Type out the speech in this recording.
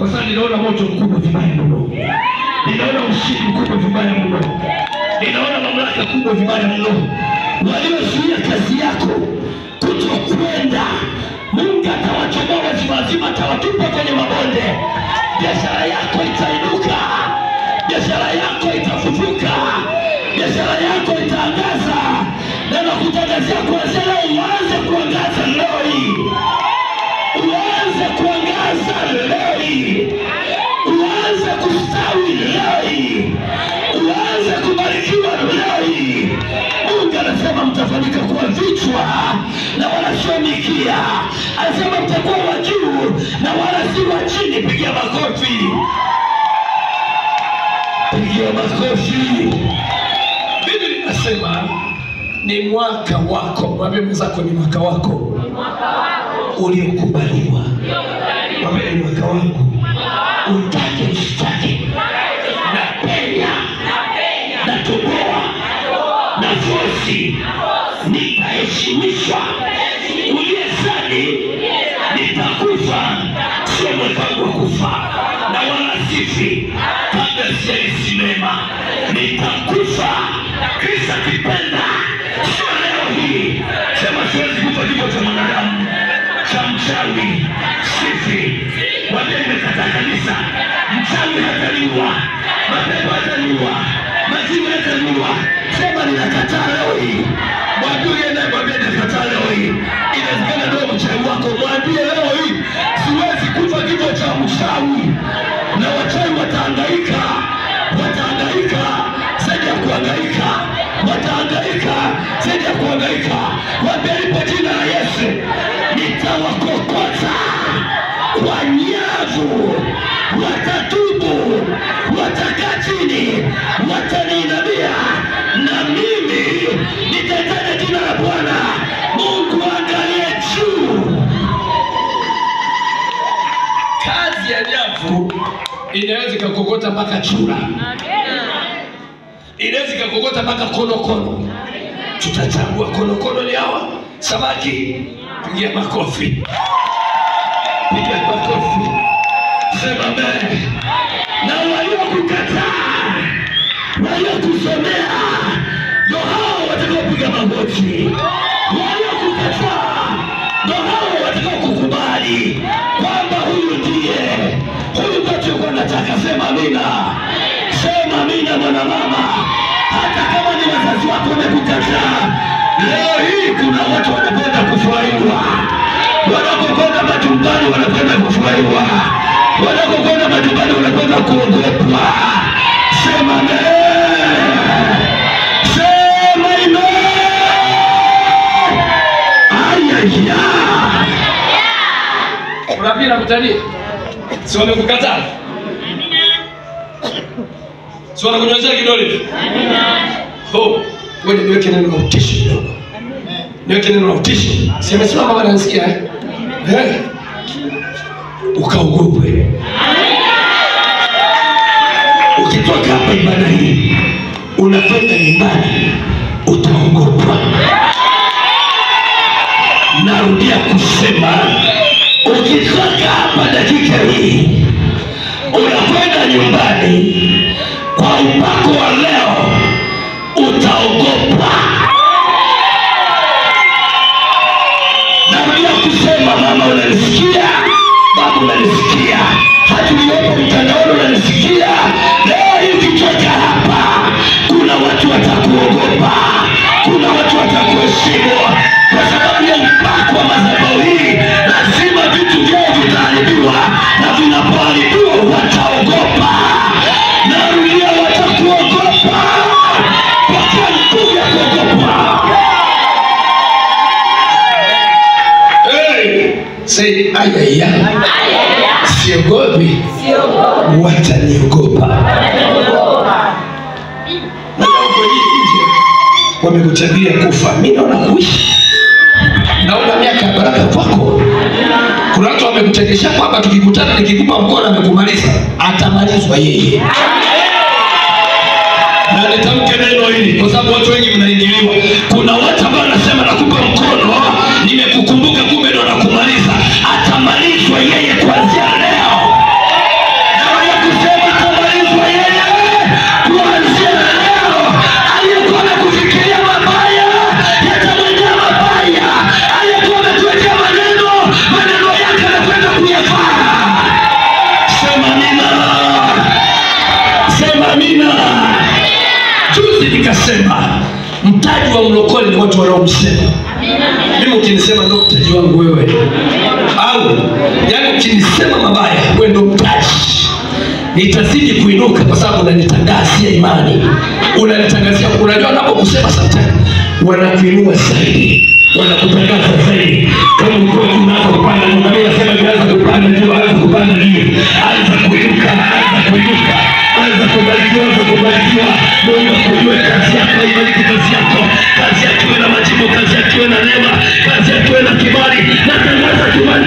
Kwa sababu ninaona moto mkubwa vibaya mno. Ninaona ushindi mkubwa vibaya mno. Ninaona mamlaka kubwa vibaya mno. Waliozuia kazi yako kutokwenda, Mungu atawachomoa wazima, atawatupa kwenye mabonde. Biashara yako itainuka. Biashara yako itafufuka. Biashara yako itaangaza. Neno kutangazia kuanzia leo, uanze kuangaza leo hii. Uanze kuangaza leo hii. Uanze kustawi leo hii. Uanze kubarikiwa leo hii. Mungu anasema mtafanyika kuwa vichwa na wala sio mikia. Anasema mtakuwa wa juu na wala si wa chini. Pigia makofi. Pigia makofi. Biblia inasema ni mwaka wako. Mwambie mwenzako ni mwaka wako. Ni mwaka wako uliokubaliwa. Mwambie ni mwaka wangu. Utake usitake. Napenya. Natoboa. Nafosi. Nitaheshimishwa. Uliyezani nitakufa. Sio mwaka wa kufa. Na wala sifi. Kabla sijasimama nitakufa. Kristo akipenda. Sio leo hii. Sema siwezi kufa kifo cha mwanadamu, cha mchawi. Sifi. Mwambie nimekataa kanisa. Mchawi hataliwa. Mapepo hataliwa. Majibu hataliwa. Sema ninakataa leo hii. Mwambie naye, mwambie ninakataa leo hii. Inawezekana ndio mchawi wako. Mwambie leo hii siwezi kufa kifo cha mchawi. Na wachawi watahangaika. Watahangaika zaidi ya kuhangaika. Watahangaika zaidi ya kuhangaika. Mwambie kwa jina la Yesu nitawakokota kwa nyavu. Watatubu, watakaa chini, wataniinamia, na mimi nitataja jina la Bwana. Mungu angalie juu. Kazi ya nyavu inaweza kukokota mpaka chura. Inaweza kukokota mpaka konokono. Tutachagua konokono ni hawa, samaki. Pigia makofi. Pigia makofi. Sema mbele. Na waliokukataa, waliokusomea, ndio hao watakaopiga magoti. Waliokukataa, ndio hao watakaokukubali kwamba huyu ndiye. Huyu ndio kwa nataka. Sema amina. Sema amina mwana mama. Hata kama ni wazazi wako wamekukataa, leo hii kuna watu wanapenda kufurahiwa. Wanapokwenda majumbani wanapenda kufurahiwa. Wanapokwenda majumbani wanapenda kuogopwa. Sema amen. Sema amen. Ayaya. Unapenda kutania? Si wamekukataa? Si wanakunyosha kidole? Oh, wewe niweke neno la utisho kidogo. Niweke neno la utisho. Sema sema kama nasikia ukaogopwe. Ukitoka hapa ibada hii unakwenda nyumbani utaogopwa. Narudia kusema, ukitoka hapa dakika hii unakwenda nyumbani kwa upako wa leo utaogopwa. Narudia kusema, mama unanisikia? Baba unanisikia? Hata uliopo mtandaoni unanisikia? Leo hii ukitoka hapa kuna watu watakuogopa. Kuna watu watakuheshimu. Kwa sababu ya upako wa madhabahu hii, lazima vitu vyao vitaharibiwa, na vinapoharibiwa wataogopa. Narudia, watakuogopa. Pokea nguvu ya kuogopa. Say ayaya. Siogopi. Wataniogopa. Na huko nje wamekutabia kufa. Mimi naona kuishi. Naona miaka ya baraka kwako. Kuna watu wamekutekesha kwamba tukikutana nikikupa mkono amekumaliza. Atamalizwa yeye. Na nitamke neno hili kwa sababu watu wengi mnaingiliwa. Kuna watu ambao wanasema nakupa mkono, nimekukumbuka, kumbe ndo nakumaliza. Atamalizwa yeye kuanzia leo. juzi nikasema mtaji wa mlokole ni watu wanaomsema. Mimi ukinisema ndo mtaji wangu wewe. Au yani ukinisema mabaya wewe ndo mtaji. Nitazidi kuinuka kwa sababu unanitangazia imani. Unanitangazia, unajua unapokusema sometimes wanakuinua zaidi, wanakutangaza zaidi. Kama ulikuwa unaanza kupanda juu, mimi nasema unaanza kupanda juu, anza kupanda juu, anza kuinuka, anza kuinuka, anza kubarikiwa, anza kubarikiwa. Mungu akujue kazi yako, ibariki kazi yako, kazi yako na majibu, kazi yako na neema, kazi yako na kibali, na tangaza kibali.